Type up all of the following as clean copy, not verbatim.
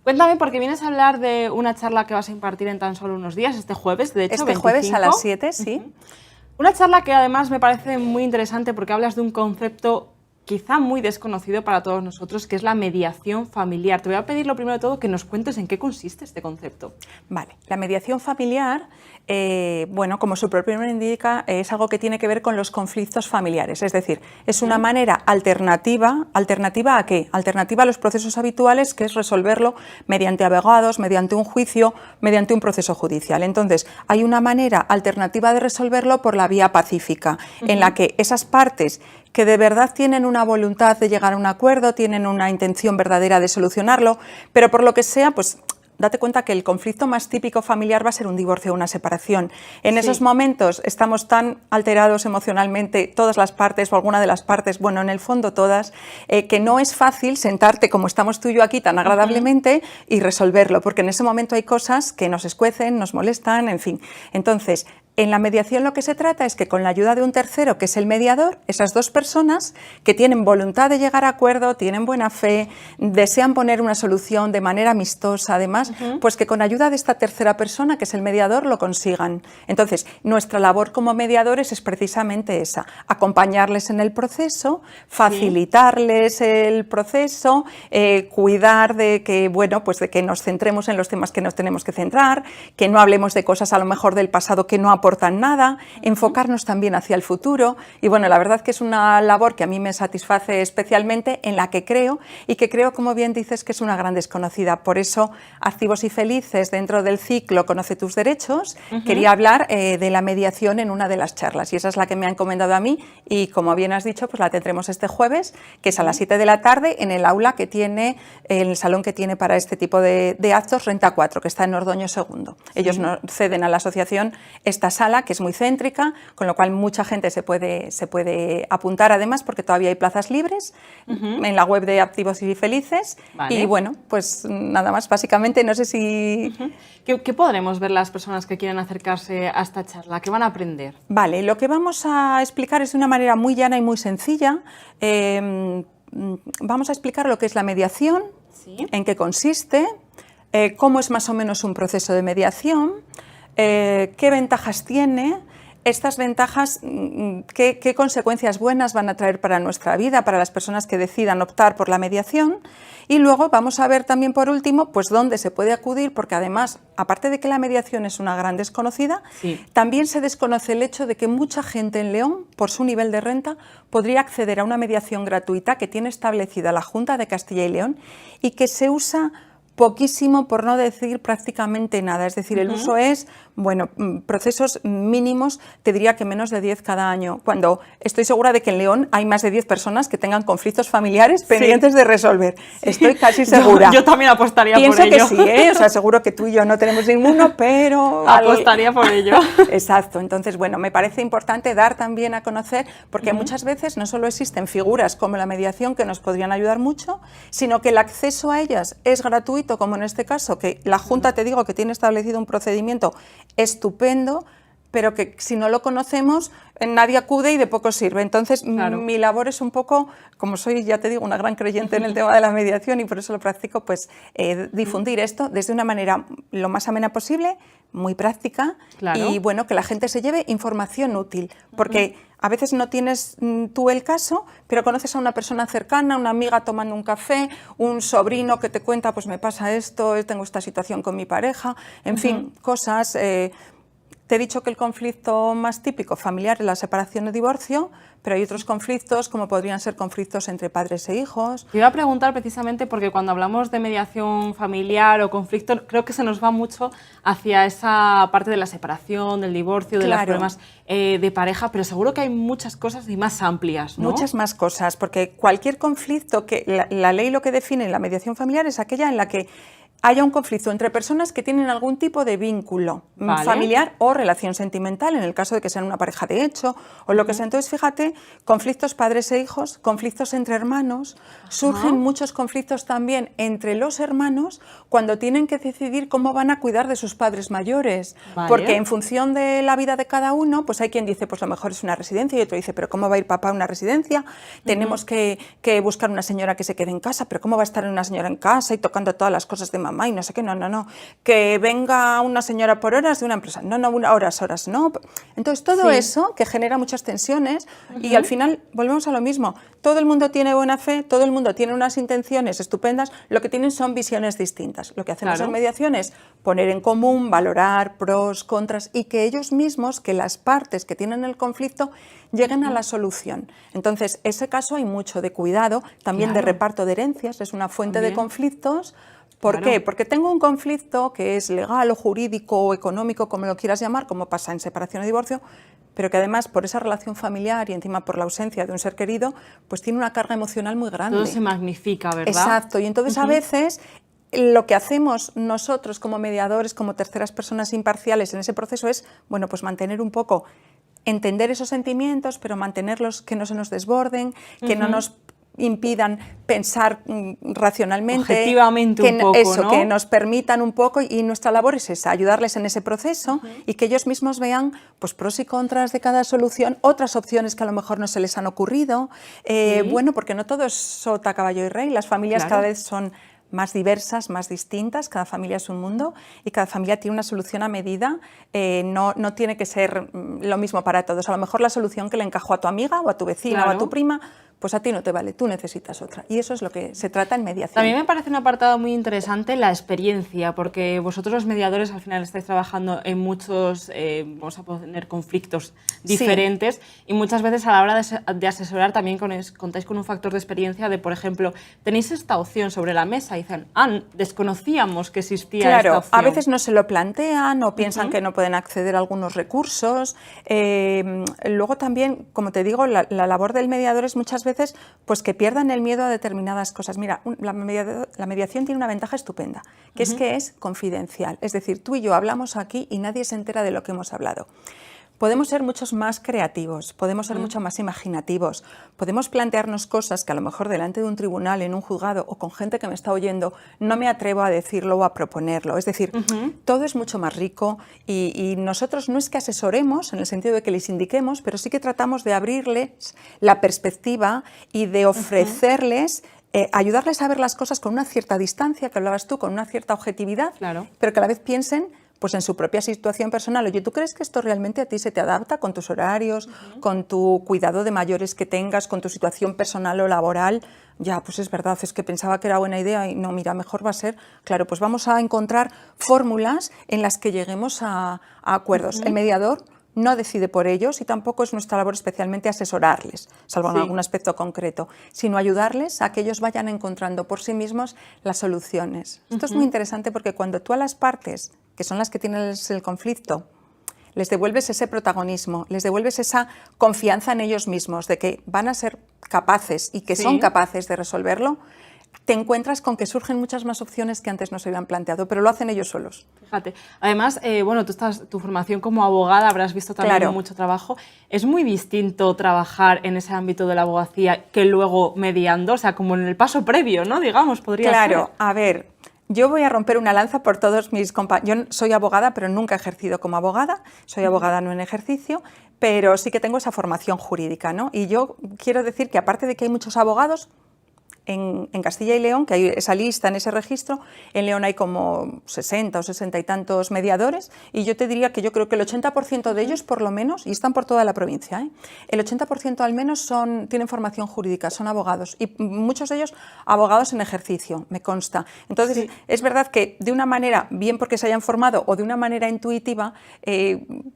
Cuéntame, porque vienes a hablar de una charla que vas a impartir en tan solo unos días, este jueves, de hecho, Este 25. jueves a las 7, sí. Una charla que además me parece muy interesante porque hablas de un concepto quizá muy desconocido para todos nosotros, que es la mediación familiar. Te voy a pedir lo primero de todo que nos cuentes en qué consiste este concepto. Vale, la mediación familiar, bueno, como su propio nombre indica, es algo que tiene que ver con los conflictos familiares, es decir, es una manera alternativa. ¿Alternativa a qué? Alternativa a los procesos habituales, que es resolverlo mediante abogados, mediante un juicio, mediante un proceso judicial. Entonces, hay una manera alternativa de resolverlo por la vía pacífica, en la que esas partes que de verdad tienen una voluntad de llegar a un acuerdo, tienen una intención verdadera de solucionarlo, pero por lo que sea, pues date cuenta que el conflicto más típico familiar va a ser un divorcio o una separación. En esos momentos estamos tan alterados emocionalmente, todas las partes o alguna de las partes, bueno, en el fondo todas, que no es fácil sentarte como estamos tú y yo aquí tan agradablemente y resolverlo, porque en ese momento hay cosas que nos escuecen, nos molestan, en fin. Entonces, en la mediación lo que se trata es que con la ayuda de un tercero, que es el mediador, esas dos personas que tienen voluntad de llegar a acuerdo, tienen buena fe, desean poner una solución de manera amistosa, además, pues que con ayuda de esta tercera persona, que es el mediador, lo consigan. Entonces, nuestra labor como mediadores es precisamente esa, acompañarles en el proceso, facilitarles el proceso, cuidar de que, bueno, pues de que nos centremos en los temas que nos tenemos que centrar, que no hablemos de cosas a lo mejor del pasado que no aportan nada, enfocarnos también hacia el futuro. Y bueno, la verdad que es una labor que a mí me satisface especialmente, en la que creo, y que creo, como bien dices, que es una gran desconocida. Por eso, Activos y Felices, dentro del ciclo Conoce tus derechos, quería hablar de la mediación en una de las charlas, y esa es la que me ha encomendado a mí, y como bien has dicho, pues la tendremos este jueves, que es a las 7 de la tarde, en el aula que tiene, en el salón que tiene para este tipo de actos, Renta 4, que está en Ordoño II. Ellos nos ceden a la asociación esta sala, que es muy céntrica, con lo cual mucha gente se puede apuntar, además, porque todavía hay plazas libres en la web de Activos y Felices. Y bueno, pues nada más, básicamente, no sé si... ¿Qué podremos ver las personas que quieren acercarse a esta charla? ¿Qué van a aprender? Vale, lo que vamos a explicar es de una manera muy llana y muy sencilla. Vamos a explicar lo que es la mediación, en qué consiste, cómo es más o menos un proceso de mediación, qué ventajas tiene, estas ventajas, qué consecuencias buenas van a traer para nuestra vida, para las personas que decidan optar por la mediación. Y luego vamos a ver también, por último, pues dónde se puede acudir, porque además, aparte de que la mediación es una gran desconocida, también se desconoce el hecho de que mucha gente en León, por su nivel de renta, podría acceder a una mediación gratuita que tiene establecida la Junta de Castilla y León y que se usa poquísimo, por no decir prácticamente nada. Es decir, el uso es, bueno, procesos mínimos, te diría que menos de 10 cada año, cuando estoy segura de que en León hay más de 10 personas que tengan conflictos familiares pendientes de resolver. Estoy casi segura. Yo también apostaría por ello. Pienso que sí, ¿eh? O sea, seguro que tú y yo no tenemos ninguno, pero... Apostaría por ello. Exacto. Entonces, bueno, me parece importante dar también a conocer, porque muchas veces no solo existen figuras como la mediación que nos podrían ayudar mucho, sino que el acceso a ellas es gratuito, como en este caso, que la Junta, te digo, que tiene establecido un procedimiento estupendo, pero que si no lo conocemos, nadie acude y de poco sirve. Entonces, mi labor es un poco, como soy, ya te digo, una gran creyente en el tema de la mediación y por eso lo practico, pues difundir esto desde una manera lo más amena posible, muy práctica, y bueno, que la gente se lleve información útil, porque a veces no tienes tú el caso, pero conoces a una persona cercana, una amiga tomando un café, un sobrino que te cuenta, pues me pasa esto, tengo esta situación con mi pareja, en fin, cosas... Te he dicho que el conflicto más típico familiar es la separación o divorcio, pero hay otros conflictos, como podrían ser conflictos entre padres e hijos. Te iba a preguntar precisamente porque cuando hablamos de mediación familiar o conflicto, creo que se nos va mucho hacia esa parte de la separación, del divorcio, de los problemas de pareja, pero seguro que hay muchas cosas y más amplias, ¿no? Muchas más cosas, porque cualquier conflicto, que la ley lo que define la mediación familiar es aquella en la que haya un conflicto entre personas que tienen algún tipo de vínculo familiar o relación sentimental, en el caso de que sean una pareja de hecho o lo que sea. Entonces, fíjate, conflictos padres e hijos, conflictos entre hermanos, surgen muchos conflictos también entre los hermanos cuando tienen que decidir cómo van a cuidar de sus padres mayores, porque en función de la vida de cada uno, pues hay quien dice, pues lo mejor es una residencia, y otro dice, pero ¿cómo va a ir papá a una residencia? Tenemos que buscar una señora que se quede en casa, pero ¿cómo va a estar una señora en casa y tocando todas las cosas de mamá? mamá y no sé qué, no, que venga una señora por horas de una empresa, no, horas, no. Entonces todo eso que genera muchas tensiones y al final volvemos a lo mismo, todo el mundo tiene buena fe, todo el mundo tiene unas intenciones estupendas, lo que tienen son visiones distintas. Lo que hacemos en mediación es poner en común, valorar pros, contras y que ellos mismos, que las partes que tienen el conflicto lleguen a la solución. Entonces, ese caso hay mucho de cuidado, también de reparto de herencias, es una fuente de conflictos. ¿Por qué? Porque tengo un conflicto que es legal o jurídico o económico, como lo quieras llamar, como pasa en separación o divorcio, pero que además por esa relación familiar y encima por la ausencia de un ser querido, pues tiene una carga emocional muy grande. Todo se magnifica, ¿verdad? Exacto, y entonces a veces lo que hacemos nosotros como mediadores, como terceras personas imparciales en ese proceso es, bueno, pues mantener un poco, entender esos sentimientos, pero mantenerlos que no se nos desborden, que no nos impidan pensar racionalmente, objetivamente que, un poco, eso, ¿no? que nos permitan un poco, y nuestra labor es esa, ayudarles en ese proceso y que ellos mismos vean pues pros y contras de cada solución, otras opciones que a lo mejor no se les han ocurrido, bueno, porque no todo es sota, caballo y rey, las familias cada vez son más diversas, más distintas, cada familia es un mundo y cada familia tiene una solución a medida, no tiene que ser lo mismo para todos. A lo mejor la solución que le encajó a tu amiga o a tu vecina o a tu prima, pues a ti no te vale, tú necesitas otra. Y eso es lo que se trata en mediación. También me parece un apartado muy interesante la experiencia, porque vosotros los mediadores al final estáis trabajando en muchos, vamos a poner, conflictos diferentes y muchas veces a la hora de asesorar también contáis con un factor de experiencia de, por ejemplo, tenéis esta opción sobre la mesa y dicen, desconocíamos que existía esta opción. A veces no se lo plantean o piensan que no pueden acceder a algunos recursos. Luego también, como te digo, la labor del mediador es muchas veces pues que pierdan el miedo a determinadas cosas. Mira, la mediación tiene una ventaja estupenda, que es que es confidencial. Es decir, tú y yo hablamos aquí y nadie se entera de lo que hemos hablado. Podemos ser muchos más creativos, podemos ser mucho más imaginativos, podemos plantearnos cosas que a lo mejor delante de un tribunal, en un juzgado o con gente que me está oyendo, no me atrevo a decirlo o a proponerlo. Es decir, todo es mucho más rico y nosotros no es que asesoremos en el sentido de que les indiquemos, pero sí que tratamos de abrirles la perspectiva y de ofrecerles ayudarles a ver las cosas con una cierta distancia, que hablabas tú, con una cierta objetividad, pero que a la vez piensen pues en su propia situación personal. Oye, ¿tú crees que esto realmente a ti se te adapta con tus horarios, con tu cuidado de mayores que tengas, con tu situación personal o laboral? Ya, pues es verdad, es que pensaba que era buena idea y no, mira, mejor va a ser. Claro, pues vamos a encontrar fórmulas en las que lleguemos a acuerdos. El mediador no decide por ellos y tampoco es nuestra labor especialmente asesorarles, salvo en algún aspecto concreto, sino ayudarles a que ellos vayan encontrando por sí mismos las soluciones. Esto es muy interesante porque cuando tú a las partes, que son las que tienen el conflicto, les devuelves ese protagonismo, les devuelves esa confianza en ellos mismos, de que van a ser capaces y que son capaces de resolverlo, te encuentras con que surgen muchas más opciones que antes no se habían planteado, pero lo hacen ellos solos. Fíjate, además, bueno, tu formación como abogada, habrás visto también mucho trabajo. Es muy distinto trabajar en ese ámbito de la abogacía que luego mediando, o sea, como en el paso previo, ¿no? Digamos, podría ser. Claro, a ver, yo voy a romper una lanza por todos mis compañeros. Yo soy abogada, pero nunca he ejercido como abogada. Soy abogada no en ejercicio, pero sí que tengo esa formación jurídica, ¿no? Y yo quiero decir que aparte de que hay muchos abogados, en Castilla y León, que hay esa lista en ese registro, en León hay como 60 o 60 y tantos mediadores y yo te diría que yo creo que el 80% de ellos por lo menos, y están por toda la provincia, el 80% al menos tienen formación jurídica, son abogados y muchos de ellos abogados en ejercicio, me consta. Entonces es verdad que de una manera, bien porque se hayan formado o de una manera intuitiva,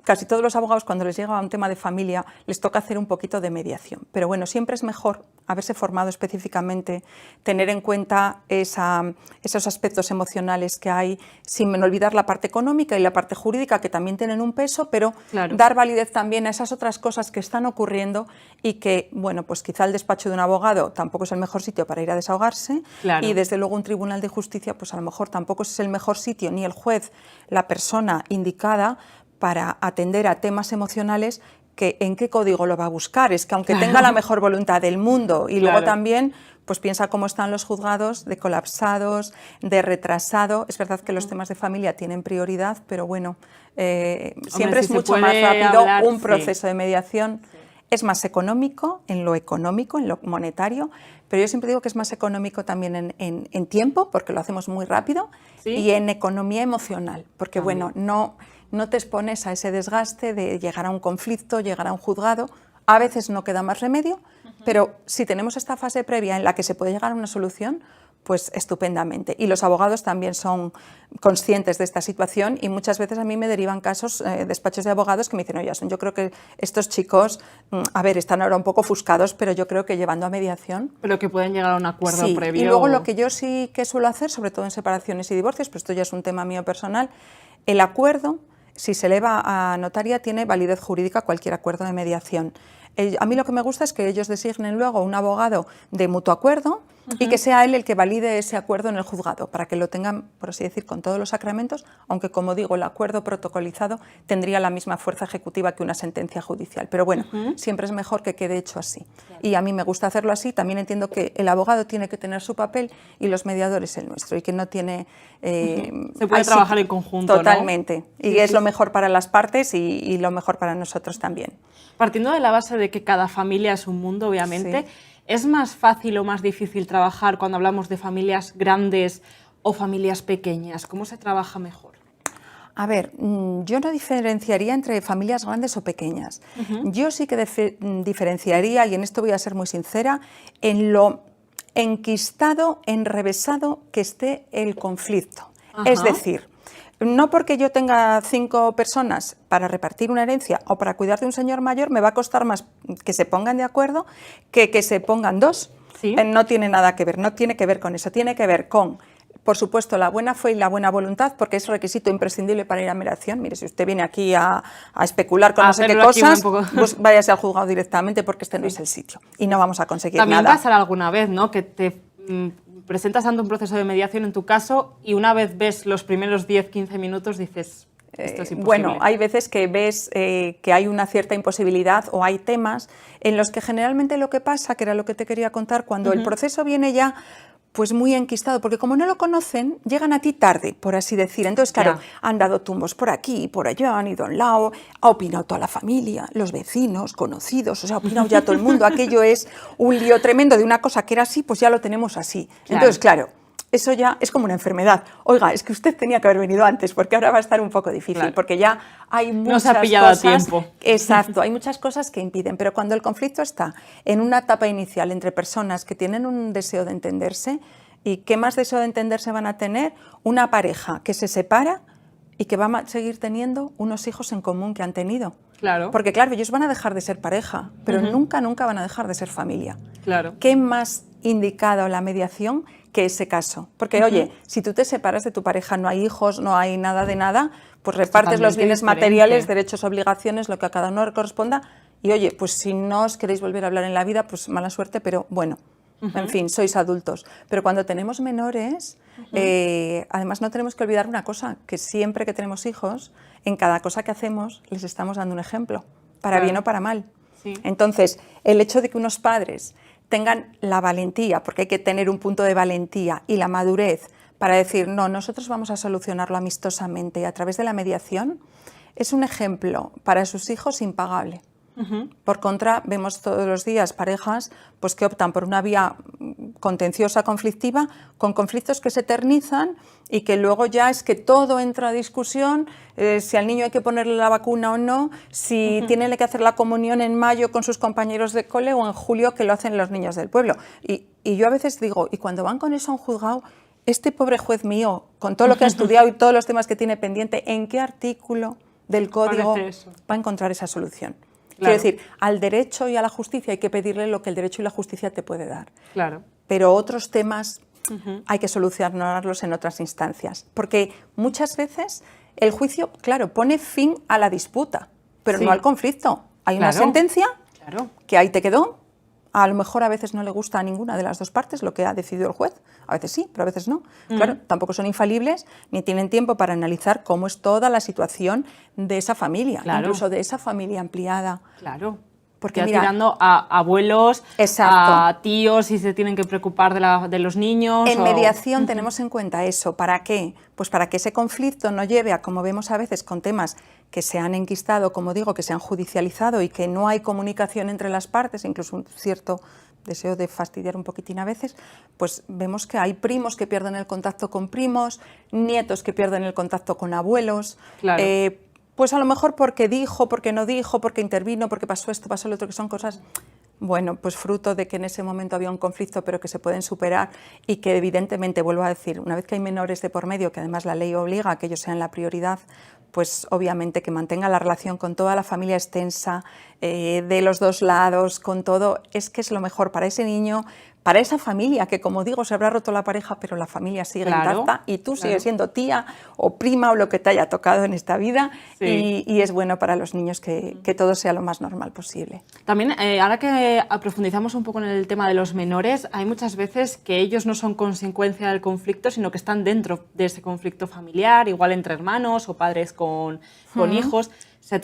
casi todos los abogados cuando les llega un tema de familia les toca hacer un poquito de mediación, pero bueno, siempre es mejor haberse formado específicamente, tener en cuenta esos aspectos emocionales que hay, sin olvidar la parte económica y la parte jurídica, que también tienen un peso, pero dar validez también a esas otras cosas que están ocurriendo y que, bueno, pues quizá el despacho de un abogado tampoco es el mejor sitio para ir a desahogarse y desde luego un tribunal de justicia pues a lo mejor tampoco es el mejor sitio, ni el juez, la persona indicada para atender a temas emocionales. Que ¿en qué código lo va a buscar? Es que aunque tenga la mejor voluntad del mundo y luego también pues piensa cómo están los juzgados de colapsados, de retrasado. Es verdad que los temas de familia tienen prioridad, pero bueno, siempre es mucho más rápido un proceso de mediación es más económico, en lo monetario, pero yo siempre digo que es más económico también en tiempo, porque lo hacemos muy rápido, ¿sí? Y en economía emocional, porque bueno, no te expones a ese desgaste de llegar a un conflicto, llegar a un juzgado. A veces no queda más remedio, pero si tenemos esta fase previa en la que se puede llegar a una solución, pues estupendamente. Y los abogados también son conscientes de esta situación y muchas veces a mí me derivan casos, despachos de abogados que me dicen, oye, yo creo que estos chicos, a ver, están ahora un poco ofuscados, pero yo creo que llevando a mediación... Pero que pueden llegar a un acuerdo sí, previo. Y luego lo que yo sí que suelo hacer, sobre todo en separaciones y divorcios, pero esto ya es un tema mío personal, el acuerdo, si se eleva a notaria, tiene validez jurídica cualquier acuerdo de mediación. A mí lo que me gusta es que ellos designen luego un abogado de mutuo acuerdo y que sea él el que valide ese acuerdo en el juzgado, para que lo tengan, por así decir, con todos los sacramentos, aunque, como digo, el acuerdo protocolizado tendría la misma fuerza ejecutiva que una sentencia judicial. Pero bueno, siempre es mejor que quede hecho así. Claro. Y a mí me gusta hacerlo así. También entiendo que el abogado tiene que tener su papel y los mediadores el nuestro, y que no tiene... se puede trabajar en conjunto, totalmente. ¿no? Y es lo mejor para las partes y lo mejor para nosotros también. Partiendo de la base de que cada familia es un mundo, obviamente, ¿es más fácil o más difícil trabajar cuando hablamos de familias grandes o familias pequeñas? ¿Cómo se trabaja mejor? A ver, yo no diferenciaría entre familias grandes o pequeñas. Yo sí que diferenciaría, y en esto voy a ser muy sincera, en lo enquistado, enrevesado que esté el conflicto. Es decir, no porque yo tenga 5 personas para repartir una herencia o para cuidar de un señor mayor, me va a costar más que se pongan de acuerdo que se pongan 2. ¿Sí? No tiene nada que ver, no tiene que ver con eso, tiene que ver con, por supuesto, la buena fe y la buena voluntad, porque es requisito imprescindible para ir a mediación. Mire, si usted viene aquí a especular con no sé qué cosas, pues váyase al juzgado directamente, porque este no es el sitio y no vamos a conseguir nada. También pasará alguna vez, ¿no?, que te presentas ante un proceso de mediación en tu caso y una vez ves los primeros 10-15 minutos dices, esto es imposible. Bueno, hay veces que ves que hay una cierta imposibilidad o hay temas en los que generalmente lo que pasa, que era lo que te quería contar, cuando el proceso viene ya pues muy enquistado, porque como no lo conocen, llegan a ti tarde, por así decir. Entonces, claro, han dado tumbos por aquí, por allá, han ido a un lado, ha opinado toda la familia, los vecinos, conocidos, o sea, ha opinado ya todo el mundo. Aquello es un lío tremendo de una cosa que era así, pues ya lo tenemos así. Entonces, claro, eso ya es como una enfermedad. Oiga, es que usted tenía que haber venido antes, porque ahora va a estar un poco difícil, porque ya hay muchas no se ha pillado cosas, a tiempo. Exacto, hay muchas cosas que impiden, pero cuando el conflicto está en una etapa inicial entre personas que tienen un deseo de entenderse, ¿y qué más deseo de entenderse van a tener? Una pareja que se separa y que va a seguir teniendo unos hijos en común que han tenido. Claro. Porque claro, ellos van a dejar de ser pareja, pero nunca van a dejar de ser familia. Claro. ¿Qué más indicado la mediación que ese caso? Porque, oye, si tú te separas de tu pareja, no hay hijos, no hay nada de nada, pues repartes los bienes materiales, derechos, obligaciones, lo que a cada uno le corresponda. Y, oye, pues si no os queréis volver a hablar en la vida, pues mala suerte, pero bueno. En fin, sois adultos. Pero cuando tenemos menores, además no tenemos que olvidar una cosa, que siempre que tenemos hijos, en cada cosa que hacemos les estamos dando un ejemplo, para bien o para mal. Sí. Entonces, el hecho de que unos padres tengan la valentía, porque hay que tener un punto de valentía y la madurez para decir, no, nosotros vamos a solucionarlo amistosamente a través de la mediación, es un ejemplo para sus hijos impagable. Por contra, vemos todos los días parejas pues, que optan por una vía contenciosa, conflictiva, con conflictos que se eternizan y que luego ya es que todo entra a discusión, si al niño hay que ponerle la vacuna o no, si tienen que hacer la comunión en mayo con sus compañeros de cole o en julio, que lo hacen los niños del pueblo. Y yo a veces digo, y cuando van con eso a un juzgado, este pobre juez mío, con todo lo que ha estudiado y todos los temas que tiene pendiente, ¿en qué artículo del código va a encontrar esa solución? Claro. Quiero decir, al derecho y a la justicia hay que pedirle lo que el derecho y la justicia te puede dar. Claro. Pero otros temas hay que solucionarlos en otras instancias. Porque muchas veces el juicio, claro, pone fin a la disputa, pero no al conflicto. Hay una sentencia que ahí te quedó. A lo mejor a veces no le gusta a ninguna de las dos partes lo que ha decidido el juez. A veces sí, pero a veces no. Claro, tampoco son infalibles ni tienen tiempo para analizar cómo es toda la situación de esa familia, incluso de esa familia ampliada. Claro. Porque ya mira, tirando a abuelos, exacto, a tíos, si se tienen que preocupar de los niños. En mediación tenemos en cuenta eso. ¿Para qué? Pues para que ese conflicto no lleve a, como vemos a veces con temas que se han enquistado, como digo, que se han judicializado y que no hay comunicación entre las partes, incluso un cierto deseo de fastidiar un poquitín a veces, pues vemos que hay primos que pierden el contacto con primos, nietos que pierden el contacto con abuelos. Claro. Pues a lo mejor porque dijo, porque no dijo, porque intervino, porque pasó esto, pasó lo otro, que son cosas, bueno, pues fruto de que en ese momento había un conflicto, pero que se pueden superar y que evidentemente, vuelvo a decir, una vez que hay menores de por medio, que además la ley obliga a que ellos sean la prioridad, pues obviamente que mantenga la relación con toda la familia extensa, de los dos lados, con todo, es que es lo mejor para ese niño, para esa familia, que como digo, se habrá roto la pareja, pero la familia sigue intacta y tú sigues siendo tía o prima o lo que te haya tocado en esta vida, y es bueno para los niños que todo sea lo más normal posible. También, ahora que profundizamos un poco en el tema de los menores, hay muchas veces que ellos no son consecuencia del conflicto, sino que están dentro de ese conflicto familiar, igual entre hermanos o padres con hijos. Se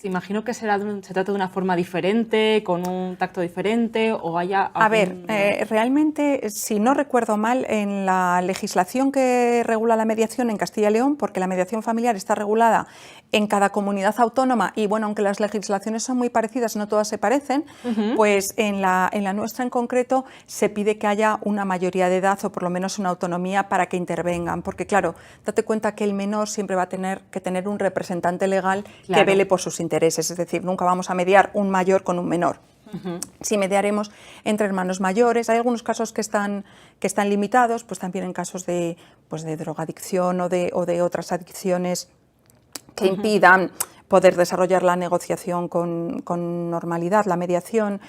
imagino que se trata de una forma diferente, con un tacto diferente, o haya algún... A ver, realmente, si no recuerdo mal, en la legislación que regula la mediación en Castilla y León, porque la mediación familiar está regulada en cada comunidad autónoma, y bueno, aunque las legislaciones son muy parecidas, no todas se parecen, pues en la nuestra en concreto se pide que haya una mayoría de edad o por lo menos una autonomía para que intervengan, porque claro, date cuenta que el menor siempre va a tener que tener un representante legal que vele por sus intereses, es decir, nunca vamos a mediar un mayor con un menor. Si mediaremos entre hermanos mayores, hay algunos casos que están limitados, pues también en casos de drogadicción o de otras adicciones que impidan poder desarrollar la negociación con normalidad, la mediación,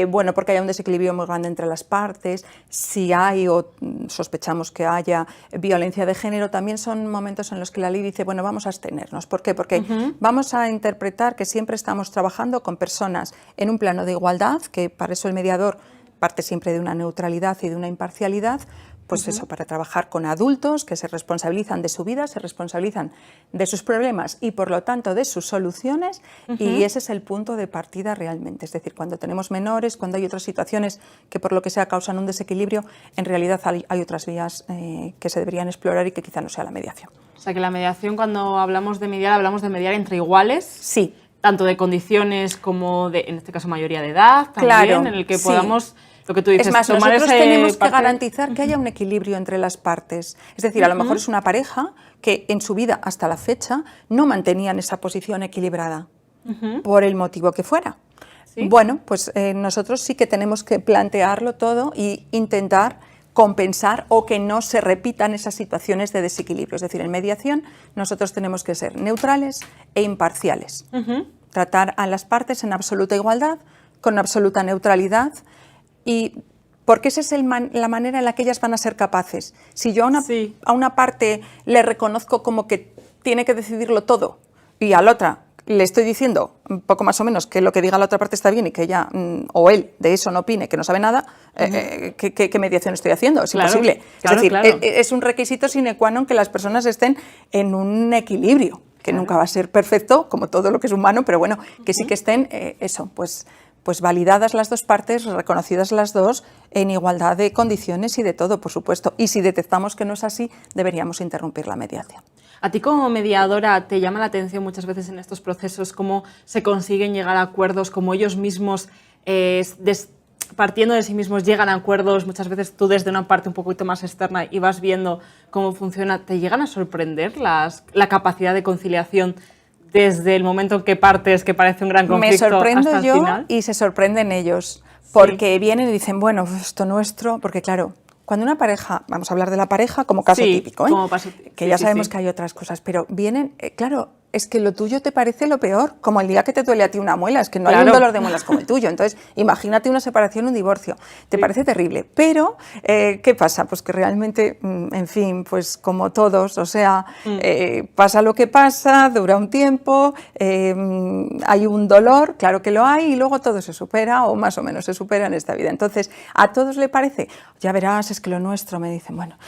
bueno, porque haya un desequilibrio muy grande entre las partes, si hay o sospechamos que haya violencia de género, también son momentos en los que la ley dice, bueno, vamos a abstenernos. ¿Por qué? Porque vamos a interpretar que siempre estamos trabajando con personas en un plano de igualdad, que para eso el mediador parte siempre de una neutralidad y de una imparcialidad, pues eso, para trabajar con adultos que se responsabilizan de su vida, se responsabilizan de sus problemas y por lo tanto de sus soluciones, y ese es el punto de partida realmente. Es decir, cuando tenemos menores, cuando hay otras situaciones que por lo que sea causan un desequilibrio, en realidad hay otras vías que se deberían explorar y que quizá no sea la mediación. O sea que la mediación, cuando hablamos de mediar entre iguales. Sí. Tanto de condiciones como de, en este caso, mayoría de edad, también, claro, en el que podamos... Lo que tú dices, es más, tomar nosotros ese tenemos que parte... garantizar que haya un equilibrio entre las partes. Es decir, a lo mejor es una pareja que en su vida hasta la fecha no mantenían esa posición equilibrada, por el motivo que fuera. ¿Sí? Bueno, pues nosotros sí que tenemos que plantearlo todo e intentar compensar o que no se repitan esas situaciones de desequilibrio. Es decir, en mediación nosotros tenemos que ser neutrales e imparciales. Tratar a las partes en absoluta igualdad, con absoluta neutralidad, y porque esa es la manera en la que ellas van a ser capaces. Si yo a una parte le reconozco como que tiene que decidirlo todo y a la otra le estoy diciendo un poco más o menos que lo que diga la otra parte está bien y que ella o él de eso no opine, que no sabe nada, ¿qué mediación estoy haciendo? Es imposible. Es decir, es un requisito sine qua non que las personas estén en un equilibrio, que nunca va a ser perfecto, como todo lo que es humano, pero bueno, que sí que estén, pues validadas las dos partes, reconocidas las dos, en igualdad de condiciones y de todo, por supuesto. Y si detectamos que no es así, deberíamos interrumpir la mediación. ¿A ti como mediadora te llama la atención muchas veces en estos procesos cómo se consiguen llegar a acuerdos, cómo ellos mismos, partiendo de sí mismos, llegan a acuerdos? Muchas veces tú desde una parte un poquito más externa y vas viendo cómo funciona, ¿te llegan a sorprender la capacidad de conciliación desde el momento en que partes, que parece un gran conflicto, me sorprendo hasta el yo final? Y se sorprenden ellos, porque vienen y dicen, bueno, esto nuestro, porque claro, cuando una pareja, vamos a hablar de la pareja como caso típico, como caso, que ya sabemos que hay otras cosas, pero vienen, claro, es que lo tuyo te parece lo peor, como el día que te duele a ti una muela, es que no hay un dolor de muelas como el tuyo. Entonces, imagínate una separación, un divorcio, te parece terrible. Pero, ¿qué pasa? Pues que realmente, en fin, pues como todos, o sea, pasa lo que pasa, dura un tiempo, hay un dolor, claro que lo hay, y luego todo se supera, o más o menos se supera en esta vida. Entonces, a todos le parece, ya verás, es que lo nuestro, me dicen, bueno,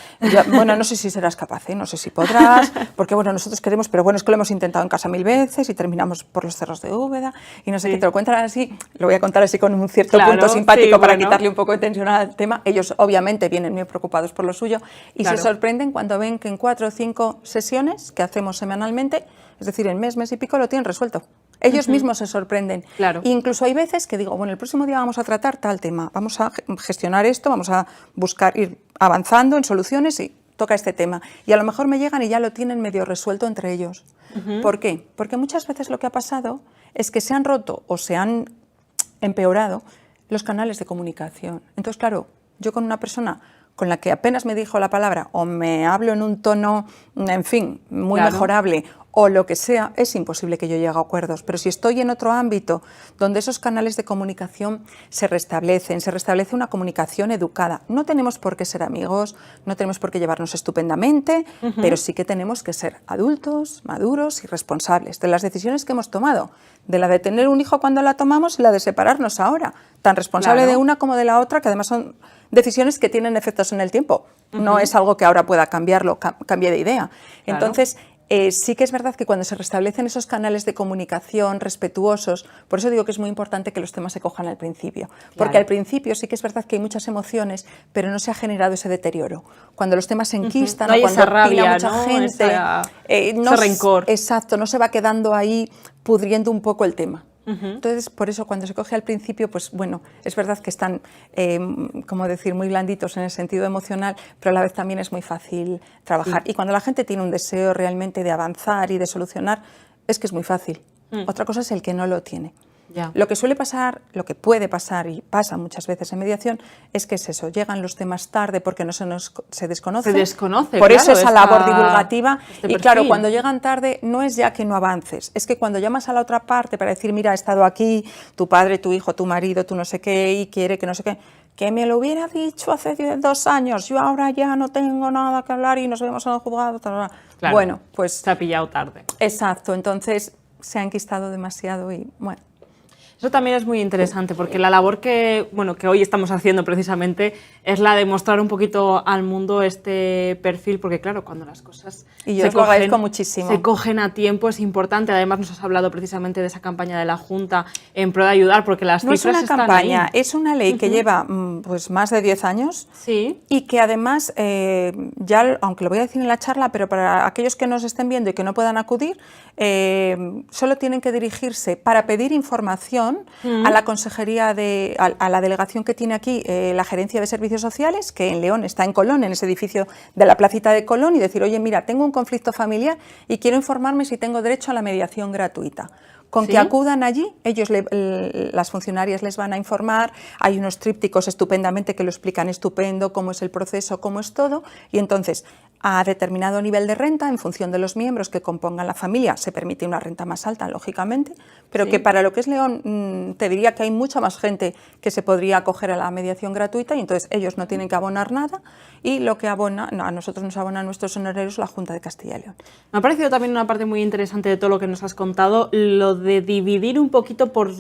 no sé si serás capaz, no sé si podrás, porque bueno, nosotros queremos, pero bueno, es que lo hemos intentado intentado en casa 1000 veces y terminamos por los cerros de Úbeda y no sé qué, te lo cuentan así, lo voy a contar así con un cierto punto simpático para quitarle un poco de tensión al tema. Ellos obviamente vienen muy preocupados por lo suyo y se sorprenden cuando ven que en 4 o 5 sesiones que hacemos semanalmente, es decir, en mes y pico, lo tienen resuelto. Ellos mismos se sorprenden. Incluso hay veces que digo, bueno, el próximo día vamos a tratar tal tema, vamos a gestionar esto, vamos a buscar ir avanzando en soluciones y toca este tema. Y a lo mejor me llegan y ya lo tienen medio resuelto entre ellos. ¿Por qué? Porque muchas veces lo que ha pasado es que se han roto o se han empeorado los canales de comunicación. Entonces, claro, yo con una persona con la que apenas me dijo la palabra o me hablo en un tono, en fin, muy mejorable o lo que sea, es imposible que yo llegue a acuerdos. Pero si estoy en otro ámbito donde esos canales de comunicación se restablecen, se restablece una comunicación educada. No tenemos por qué ser amigos, no tenemos por qué llevarnos estupendamente, pero sí que tenemos que ser adultos, maduros y responsables de las decisiones que hemos tomado. De la de tener un hijo cuando la tomamos y la de separarnos ahora. Tan responsable de una como de la otra, que además son decisiones que tienen efectos en el tiempo. No es algo que ahora pueda cambiarlo, cambie de idea. Entonces, sí que es verdad que cuando se restablecen esos canales de comunicación respetuosos, por eso digo que es muy importante que los temas se cojan al principio, porque al principio sí que es verdad que hay muchas emociones, pero no se ha generado ese deterioro. Cuando los temas se enquistan, no hay cuando esa rabia, mucha gente, ese rencor. Exacto, no se va quedando ahí pudriendo un poco el tema. Entonces, por eso cuando se coge al principio, pues bueno, es verdad que están, como decir, muy blanditos en el sentido emocional, pero a la vez también es muy fácil trabajar. Y cuando la gente tiene un deseo realmente de avanzar y de solucionar, es que es muy fácil. Otra cosa es el que no lo tiene. Lo que suele pasar, lo que puede pasar y pasa muchas veces en mediación es que es eso, llegan los temas tarde porque no se desconoce. Se desconoce, por eso esa labor divulgativa. Y claro, cuando llegan tarde no es ya que no avances, es que cuando llamas a la otra parte para decir, mira, he estado aquí, tu padre, tu hijo, tu marido, tu no sé qué, y quiere que no sé qué, que me lo hubiera dicho hace 2 años, yo ahora ya no tengo nada que hablar y nos vemos en el juzgado. Claro, bueno, pues se ha pillado tarde. Exacto, entonces se ha enquistado demasiado y bueno. Eso también es muy interesante porque la labor que hoy estamos haciendo precisamente es la de mostrar un poquito al mundo este perfil, porque claro, cuando las cosas se cogen a tiempo es importante. Además nos has hablado precisamente de esa campaña de la Junta en pro de ayudar, porque las cifras están ahí. No es una campaña, es una ley que lleva pues más de 10 años y que además, ya, aunque lo voy a decir en la charla, pero para aquellos que nos estén viendo y que no puedan acudir, solo tienen que dirigirse para pedir información a la consejería, a la delegación que tiene aquí la Gerencia de Servicios Sociales, que en León está en Colón, en ese edificio de la Placita de Colón, y decir, oye, mira, tengo un conflicto familiar y quiero informarme si tengo derecho a la mediación gratuita. Con que acudan allí, ellos, las funcionarias les van a informar, hay unos trípticos estupendamente que lo explican estupendo, cómo es el proceso, cómo es todo, y entonces a determinado nivel de renta, en función de los miembros que compongan la familia, se permite una renta más alta, lógicamente, pero que para lo que es León, te diría que hay mucha más gente que se podría acoger a la mediación gratuita y entonces ellos no tienen que abonar nada y lo que abona, a nosotros nos abona nuestros honorarios la Junta de Castilla y León. Me ha parecido también una parte muy interesante de todo lo que nos has contado, lo de dividir un poquito por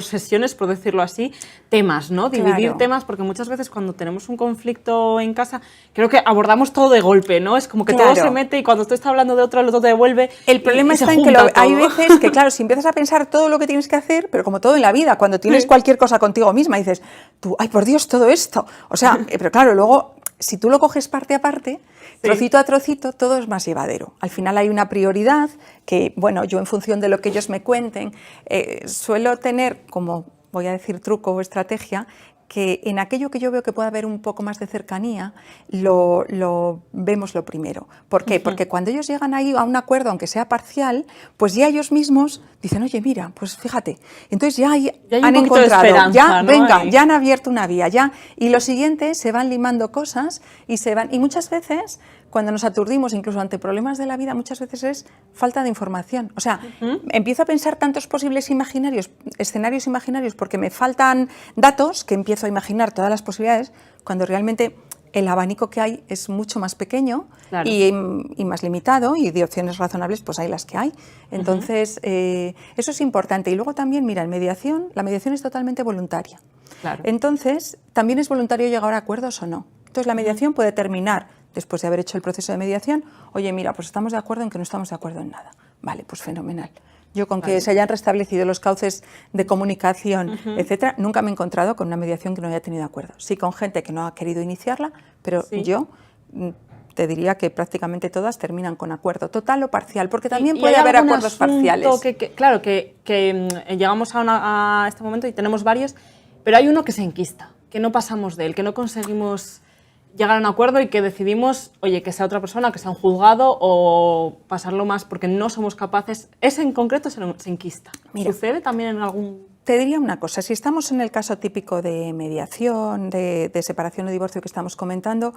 sesiones, por decirlo así, temas, ¿no? Dividir temas, porque muchas veces cuando tenemos un conflicto en casa, creo que abordamos todo de golpe, ¿no? Es como que todo se mete y cuando tú estás hablando de otro, el otro te devuelve. El problema está en que hay veces que, claro, si empiezas a pensar todo lo que tienes que hacer, pero como todo en la vida, cuando tienes cualquier cosa contigo misma, dices, tú, ay, por Dios, todo esto. O sea, pero claro, luego, si tú lo coges parte a parte, trocito a trocito, todo es más llevadero. Al final hay una prioridad que, bueno, yo en función de lo que ellos me cuenten, suelo tener como, voy a decir, truco o estrategia, que en aquello que yo veo que puede haber un poco más de cercanía, lo vemos lo primero. ¿Por qué? Porque cuando ellos llegan ahí a un acuerdo, aunque sea parcial, pues ya ellos mismos dicen, oye, mira, pues fíjate, entonces ya han encontrado, ya, ¿no? Venga, ya han abierto una vía, ya, y lo siguiente, se van limando cosas y muchas veces, cuando nos aturdimos, incluso ante problemas de la vida, muchas veces es falta de información. O sea, empiezo a pensar tantos posibles escenarios imaginarios, porque me faltan datos, que empiezo a imaginar todas las posibilidades, cuando realmente el abanico que hay es mucho más pequeño y más limitado, y de opciones razonables pues hay las que hay. Entonces, eso es importante. Y luego también, mira, la mediación es totalmente voluntaria. Entonces, también es voluntario llegar a acuerdos o no. Entonces, la mediación puede terminar después de haber hecho el proceso de mediación, oye, mira, pues estamos de acuerdo en que no estamos de acuerdo en nada. Vale, pues fenomenal. Yo con que se hayan restablecido los cauces de comunicación, etcétera, nunca me he encontrado con una mediación que no haya tenido acuerdo. Sí con gente que no ha querido iniciarla, pero yo te diría que prácticamente todas terminan con acuerdo total o parcial, porque también puede haber acuerdos parciales. Claro, que llegamos a este momento y tenemos varios, pero hay uno que se enquista, que no pasamos de él, que no conseguimos llegar a un acuerdo y que decidimos, oye, que sea otra persona, que sea un juzgado o pasarlo más porque no somos capaces. Ese en concreto se enquista. Mira, ¿sucede también en algún...? Te diría una cosa, si estamos en el caso típico de mediación, de separación o divorcio que estamos comentando,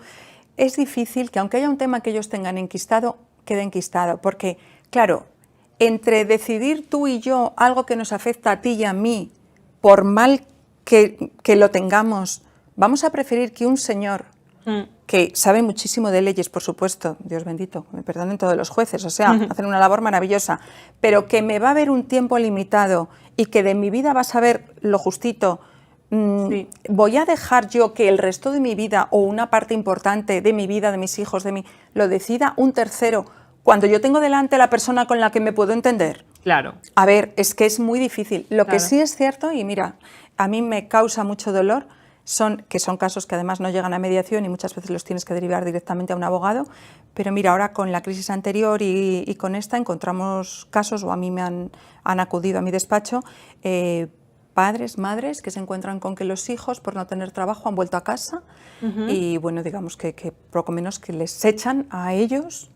es difícil que aunque haya un tema que ellos tengan enquistado, quede enquistado, porque, claro, entre decidir tú y yo algo que nos afecta a ti y a mí, por mal que lo tengamos, vamos a preferir que un señor que sabe muchísimo de leyes, por supuesto, Dios bendito, me perdonen todos los jueces, o sea, hacen una labor maravillosa, pero que me va a ver un tiempo limitado y que de mi vida va a saber lo justito, voy a dejar yo que el resto de mi vida o una parte importante de mi vida, de mis hijos, de mí, lo decida un tercero cuando yo tengo delante a la persona con la que me puedo entender. Claro. A ver, es que es muy difícil. Lo que sí es cierto, y mira, a mí me causa mucho dolor, son casos que además no llegan a mediación y muchas veces los tienes que derivar directamente a un abogado, pero mira, ahora con la crisis anterior y con esta encontramos casos, o a mí me han acudido a mi despacho, padres, madres que se encuentran con que los hijos, por no tener trabajo, han vuelto a casa y bueno, digamos que poco menos que les echan a ellos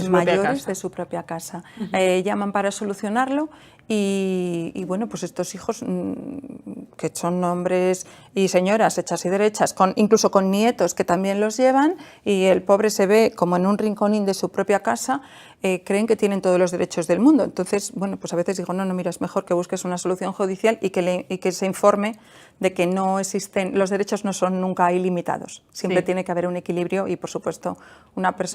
mayores de su propia casa. Llaman para solucionarlo y bueno, pues estos hijos que son hombres y señoras hechas y derechas, incluso con nietos que también los llevan, y el pobre se ve como en un rinconín de su propia casa, creen que tienen todos los derechos del mundo. Entonces, bueno, pues a veces digo, no, mira, es mejor que busques una solución judicial y que se informe de que no existen, los derechos no son nunca ilimitados. Siempre tiene que haber un equilibrio y, por supuesto,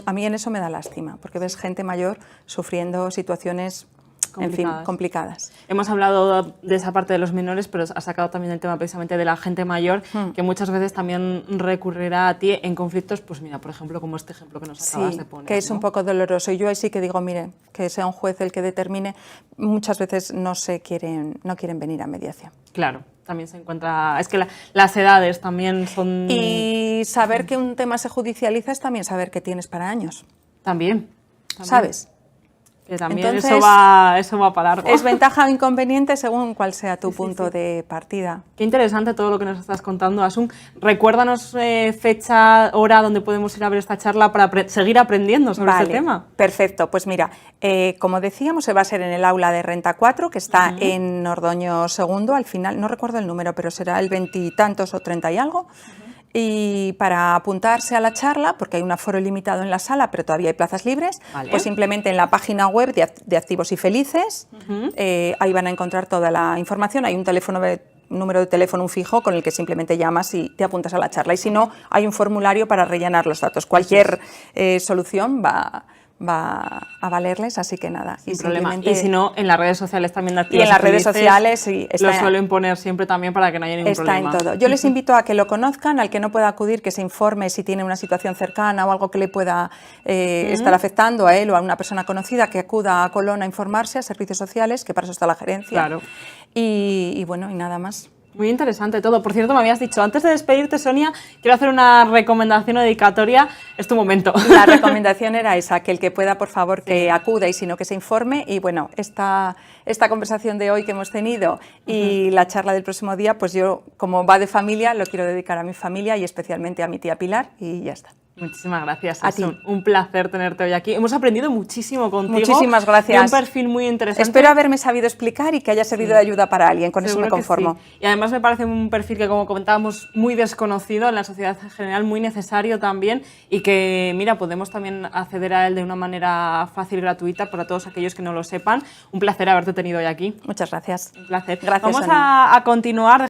a mí en eso me da lástima, porque ves gente mayor sufriendo situaciones complicadas. Hemos hablado de esa parte de los menores, pero has sacado también el tema precisamente de la gente mayor, que muchas veces también recurrirá a ti en conflictos, pues mira, por ejemplo, como este ejemplo que nos acabas de poner. Que es un poco doloroso. Y yo ahí sí que digo, mire, que sea un juez el que determine, muchas veces no quieren venir a mediación. Claro. También se encuentra... Es que las edades también son... Y saber que un tema se judicializa es también saber que tienes para años. También. ¿Sabes? Que también entonces, eso va para largo. Es ventaja o inconveniente según cual sea tu punto de partida. Qué interesante todo lo que nos estás contando, Asun. Recuérdanos fecha, hora donde podemos ir a ver esta charla para seguir aprendiendo sobre este tema. Perfecto. Pues mira, como decíamos, se va a ser en el aula de Renta 4, que está en Ordoño II, al final, no recuerdo el número, pero será el 20 y tantos o 30 y algo. Y para apuntarse a la charla, porque hay un aforo limitado en la sala, pero todavía hay plazas libres, pues simplemente en la página web de Activos y Felices, ahí van a encontrar toda la información. Hay un número de teléfono fijo con el que simplemente llamas y te apuntas a la charla. Y si no, hay un formulario para rellenar los datos. Cualquier solución va a valerles, así que nada. Sin problema. Y si no, en las redes sociales también de Activos y en las redes sociales sí, lo suelen poner siempre también para que no haya ningún problema. Está en todo. Yo les invito a que lo conozcan, al que no pueda acudir, que se informe si tiene una situación cercana o algo que le pueda estar afectando a él o a una persona conocida, que acuda a Colón a informarse, a servicios sociales, que para eso está la gerencia. Claro. Y bueno, y nada más. Muy interesante todo. Por cierto, me habías dicho, antes de despedirte, Sonia, quiero hacer una recomendación o dedicatoria. Es tu momento. La recomendación era esa, que el que pueda, por favor, que acuda y si no, que se informe. Y bueno, esta conversación de hoy que hemos tenido y la charla del próximo día, pues yo, como va de familia, lo quiero dedicar a mi familia y especialmente a mi tía Pilar y ya está. Muchísimas gracias. A ti. Un placer tenerte hoy aquí. Hemos aprendido muchísimo contigo. Muchísimas gracias. Y un perfil muy interesante. Espero haberme sabido explicar y que haya servido de ayuda para alguien. Con eso me conformo. Sí. Y además me parece un perfil que, como comentábamos, muy desconocido en la sociedad en general, muy necesario también y que, mira, podemos también acceder a él de una manera fácil y gratuita para todos aquellos que no lo sepan. Un placer haberte tenido hoy aquí. Muchas gracias. Un placer. Gracias, Vamos Sonia. a continuar.